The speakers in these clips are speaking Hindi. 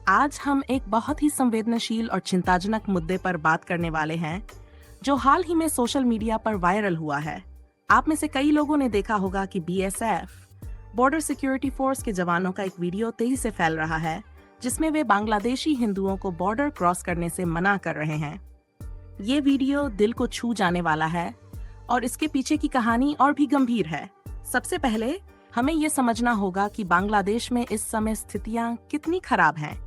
आज हम एक बहुत ही संवेदनशील और चिंताजनक मुद्दे पर बात करने वाले हैं, जो हाल ही में सोशल मीडिया पर वायरल हुआ है। आप में से कई लोगों ने देखा होगा कि बीएसएफ, बॉर्डर सिक्योरिटी फोर्स के जवानों का एक वीडियो तेजी से फैल रहा है, जिसमें वे बांग्लादेशी हिंदुओं को बॉर्डर क्रॉस करने से मना कर रहे हैं। ये वीडियो दिल को छू जाने वाला है और इसके पीछे की कहानी और भी गंभीर है। सबसे पहले हमें ये समझना होगा कि बांग्लादेश में इस समय स्थितियां कितनी खराब हैं।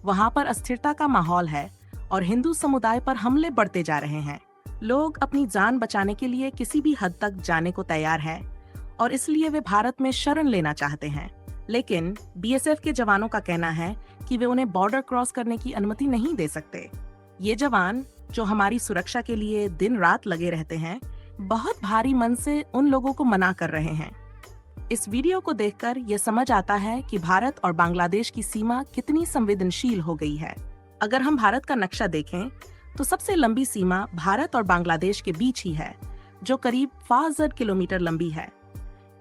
वहां पर अस्थिरता का माहौल है और हिंदू समुदाय पर हमले बढ़ते जा रहे हैं। लोग अपनी जान बचाने के लिए किसी भी हद तक जाने को तैयार हैं और इसलिए वे भारत में शरण लेना चाहते हैं। लेकिन बीएसएफ के जवानों का कहना है कि वे उन्हें बॉर्डर क्रॉस करने की अनुमति नहीं दे सकते। ये जवान, जो हमारी सुरक्षा के लिए दिन रात लगे रहते हैं, बहुत भारी मन से उन लोगों को मना कर रहे हैं। इस वीडियो को देखकर ये समझ आता है कि भारत और बांग्लादेश की सीमा कितनी संवेदनशील हो गई है। अगर हम भारत का नक्शा देखें तो सबसे लंबी सीमा भारत और बांग्लादेश के बीच ही है, जो करीब 5,000 किलोमीटर लंबी है।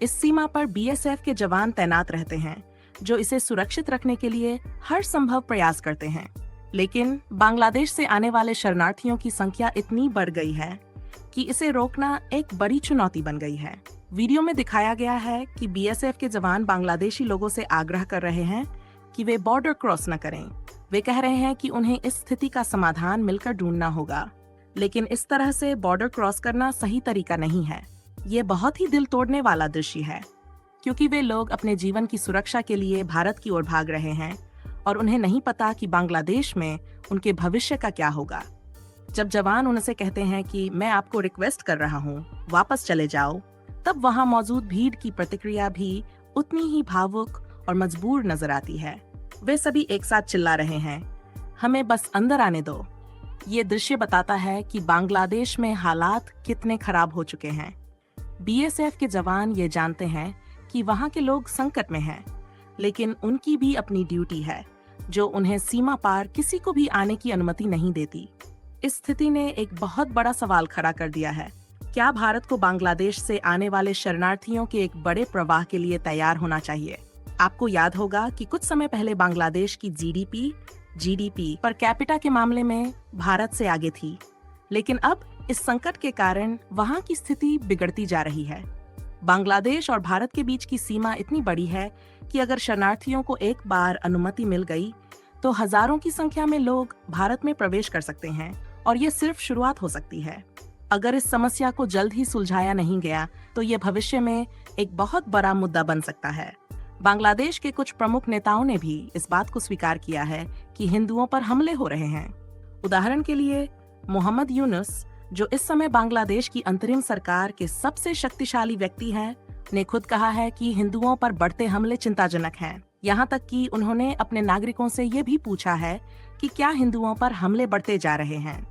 इस सीमा पर बीएसएफ के जवान तैनात रहते हैं, जो इसे सुरक्षित रखने के लिए हर संभव प्रयास करते हैं। लेकिन बांग्लादेश से आने वाले शरणार्थियों की संख्या इतनी बढ़ गई है कि इसे रोकना एक बड़ी चुनौती बन गई है। वीडियो में दिखाया गया है कि बीएसएफ के जवान बांग्लादेशी लोगों से आग्रह कर रहे हैं कि वे बॉर्डर क्रॉस न करें। वे कह रहे हैं कि उन्हें इस स्थिति का समाधान मिलकर ढूंढना होगा। लेकिन इस तरह से बॉर्डर क्रॉस करना सही तरीका नहीं है। ये बहुत ही दिल तोड़ने वाला दृश्य है, क्योंकि वे लोग अपने जीवन की सुरक्षा के लिए भारत की ओर भाग रहे हैं और उन्हें नहीं पता कि बांग्लादेश में उनके भविष्य का क्या होगा। जब जवान उनसे कहते हैं कि मैं आपको रिक्वेस्ट कर रहा हूँ, वापस चले जाओ, तब वहाँ मौजूद भीड़ की प्रतिक्रिया भी उतनी ही भावुक और मजबूर नजर आती है। वे सभी एक साथ चिल्ला रहे हैं, हमें बस अंदर आने दो। ये दृश्य बताता है कि बांग्लादेश में हालात कितने खराब हो चुके हैं। बीएसएफ के जवान ये जानते हैं कि वहाँ के लोग संकट में हैं, लेकिन उनकी भी अपनी ड्यूटी है, जो उन्हें सीमा पार किसी को भी आने की अनुमति नहीं देती। इस स्थिति ने एक बहुत बड़ा सवाल खड़ा कर दिया है। क्या भारत को बांग्लादेश से आने वाले शरणार्थियों के एक बड़े प्रवाह के लिए तैयार होना चाहिए? आपको याद होगा कि कुछ समय पहले बांग्लादेश की जीडीपी पर कैपिटा के मामले में भारत से आगे थी, लेकिन अब इस संकट के कारण वहां की स्थिति बिगड़ती जा रही है। बांग्लादेश और भारत के बीच की सीमा इतनी बड़ी है कि अगर शरणार्थियों को एक बार अनुमति मिल गई तो हजारों की संख्या में लोग भारत में प्रवेश कर सकते हैं और ये सिर्फ शुरुआत हो सकती है। अगर इस समस्या को जल्द ही सुलझाया नहीं गया तो ये भविष्य में एक बहुत बड़ा मुद्दा बन सकता है। बांग्लादेश के कुछ प्रमुख नेताओं ने भी इस बात को स्वीकार किया है कि हिंदुओं पर हमले हो रहे हैं। उदाहरण के लिए मोहम्मद यूनुस, जो इस समय बांग्लादेश की अंतरिम सरकार के सबसे शक्तिशाली व्यक्ति हैं, ने खुद कहा है कि हिंदुओं पर बढ़ते हमले चिंताजनक हैं। यहाँ तक कि उन्होंने अपने नागरिकों से ये भी पूछा है कि क्या हिंदुओं पर हमले बढ़ते जा रहे हैं।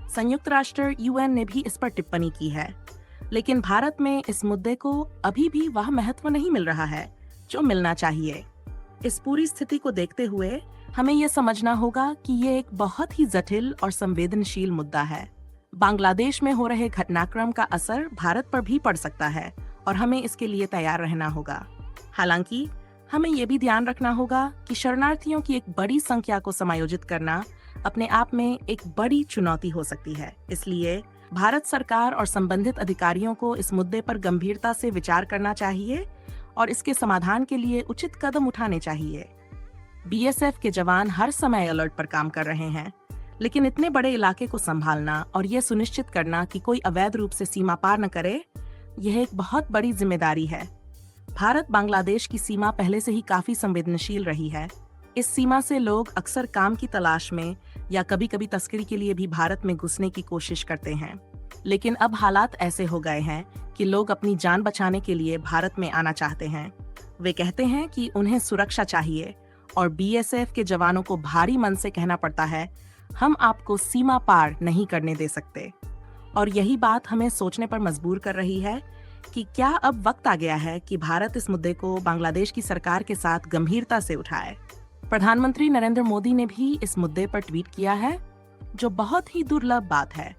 संयुक्त राष्ट्र यूएन ने भी इस पर टिप्पणी की है, लेकिन भारत में इस मुद्दे को अभी भी वह महत्व नहीं मिल रहा है जो मिलना चाहिए। इस पूरी स्थिति को देखते हुए हमें ये समझना होगा कि ये एक बहुत ही जटिल और संवेदनशील मुद्दा है। बांग्लादेश में हो रहे घटनाक्रम का असर भारत पर भी पड़ सकता है और हमें इसके लिए तैयार रहना होगा। हालांकि हमें ये भी ध्यान रखना होगा कि शरणार्थियों की एक बड़ी संख्या को समायोजित करना अपने आप में एक बड़ी चुनौती हो सकती है। इसलिए भारत सरकार और संबंधित अधिकारियों को इस मुद्दे पर गंभीरता से विचार करना चाहिए और इसके समाधान के लिए उचित कदम उठाने चाहिए। बीएसएफ के जवान हर समय अलर्ट पर काम कर रहे हैं, लेकिन इतने बड़े इलाके को संभालना और यह सुनिश्चित करना कि कोई अवैध रूप से सीमा पार न करे, यह एक बहुत बड़ी जिम्मेदारी है। भारत बांग्लादेश की सीमा पहले से ही काफी संवेदनशील रही है। इस सीमा से लोग अक्सर काम की तलाश में या कभी कभी तस्करी के लिए भी भारत में घुसने की कोशिश करते हैं। लेकिन अब हालात ऐसे हो गए हैं कि लोग अपनी जान बचाने के लिए भारत में आना चाहते हैं। वे कहते हैं कि उन्हें सुरक्षा चाहिए और बीएसएफ के जवानों को भारी मन से कहना पड़ता है, हम आपको सीमा पार नहीं करने दे सकते। और यही बात हमें सोचने पर मजबूर कर रही है कि क्या अब वक्त आ गया है कि भारत इस मुद्दे को बांग्लादेश की सरकार के साथ गंभीरता से उठाए। प्रधानमंत्री नरेंद्र मोदी ने भी इस मुद्दे पर ट्वीट किया है, जो बहुत ही दुर्लभ बात है।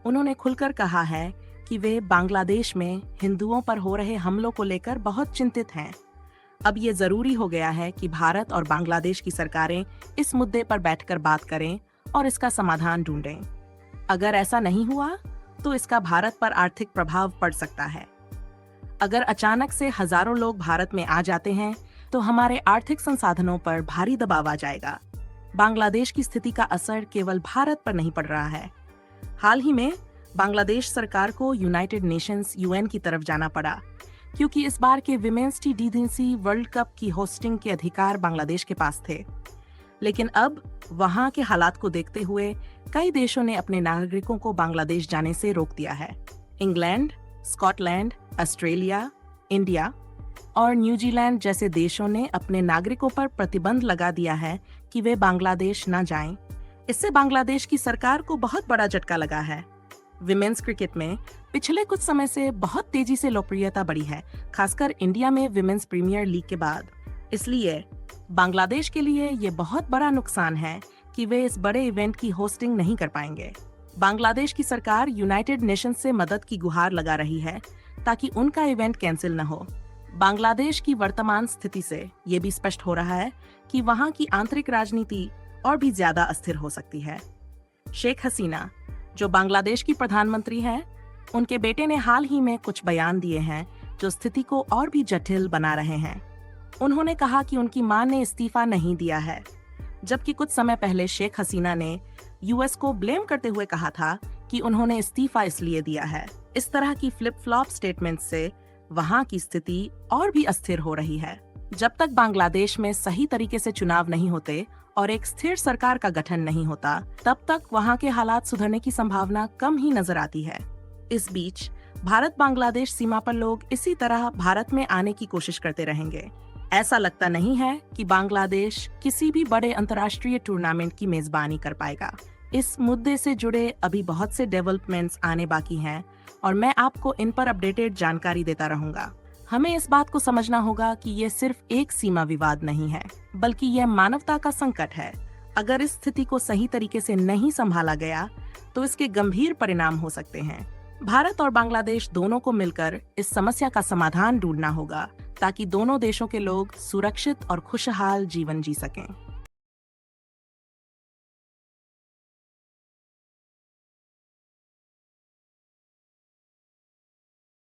उन्होंने खुलकर कहा है कि वे बांग्लादेश में हिंदुओं पर हो रहे हमलों को लेकर बहुत चिंतित हैं। अब ये जरूरी हो गया है कि भारत और बांग्लादेश की सरकारें इस मुद्दे पर बैठकर बात करें और इसका समाधान ढूंढें। अगर ऐसा नहीं हुआ तो इसका भारत पर आर्थिक प्रभाव पड़ सकता है। अगर अचानक से हजारों लोग भारत में आ जाते हैं तो हमारे आर्थिक संसाधनों पर भारी दबाव आ जाएगा। बांग्लादेश की स्थिति का असर केवल भारत पर नहीं पड़ रहा है। हाल ही में बांग्लादेश सरकार को यूनाइटेड नेशंस यूएन की तरफ जाना पड़ा क्योंकि इस बार के विमेंस टी20 वर्ल्ड कप की होस्टिंग के अधिकार बांग्लादेश के पास थे। लेकिन अब वहां के हालात को देखते हुए कई देशों ने अपने नागरिकों को बांग्लादेश जाने से रोक दिया है। इंग्लैंड, स्कॉटलैंड, ऑस्ट्रेलिया, इंडिया और न्यूजीलैंड जैसे देशों ने अपने नागरिकों पर प्रतिबंध लगा दिया है कि वे बांग्लादेश न जाएं। इससे बांग्लादेश की सरकार को बहुत बड़ा झटका लगा है। विमेंस क्रिकेट में पिछले कुछ समय से बहुत तेजी से लोकप्रियता बढ़ी है, खासकर इंडिया में विमेंस प्रीमियर लीग के बाद। इसलिए बांग्लादेश के लिए ये बहुत बड़ा नुकसान है कि वे इस बड़े इवेंट की होस्टिंग नहीं कर पाएंगे। बांग्लादेश की सरकार यूनाइटेड नेशंस से मदद की गुहार लगा रही है ताकि उनका इवेंट कैंसिल न हो। बांग्लादेश की वर्तमान स्थिति से ये भी स्पष्ट हो रहा है कि वहां की आंतरिक राजनीति और भी ज्यादा अस्थिर हो सकती है। शेख हसीना, जो बांग्लादेश की प्रधानमंत्री हैं, उनके बेटे ने हाल ही में कुछ बयान दिए हैं जो स्थिति को और भी जटिल बना रहे हैं। उन्होंने कहा कि उनकी मां ने इस्तीफा नहीं दिया है, जबकि कुछ समय पहले शेख हसीना ने यूएस को ब्लेम करते हुए कहा था कि उन्होंने इस्तीफा इसलिए दिया है। इस तरह की फ्लिप फ्लॉप स्टेटमेंट से वहां की स्थिति और भी अस्थिर हो रही है। जब तक बांग्लादेश में सही तरीके से चुनाव नहीं होते और एक स्थिर सरकार का गठन नहीं होता, तब तक वहां के हालात सुधरने की संभावना कम ही नजर आती है। इस बीच भारत बांग्लादेश सीमा पर लोग इसी तरह भारत में आने की कोशिश करते रहेंगे। ऐसा लगता नहीं है कि बांग्लादेश किसी भी बड़े अंतर्राष्ट्रीय टूर्नामेंट की मेजबानी कर पाएगा। इस मुद्दे से जुड़े अभी बहुत से डेवलपमेंट्स आने बाकी हैं और मैं आपको इन पर अपडेटेड जानकारी देता रहूंगा। हमें इस बात को समझना होगा कि ये सिर्फ एक सीमा विवाद नहीं है, बल्कि यह मानवता का संकट है। अगर इस स्थिति को सही तरीके से नहीं संभाला गया तो इसके गंभीर परिणाम हो सकते हैं। भारत और बांग्लादेश दोनों को मिलकर इस समस्या का समाधान ढूंढना होगा ताकि दोनों देशों के लोग सुरक्षित और खुशहाल जीवन जी सकें।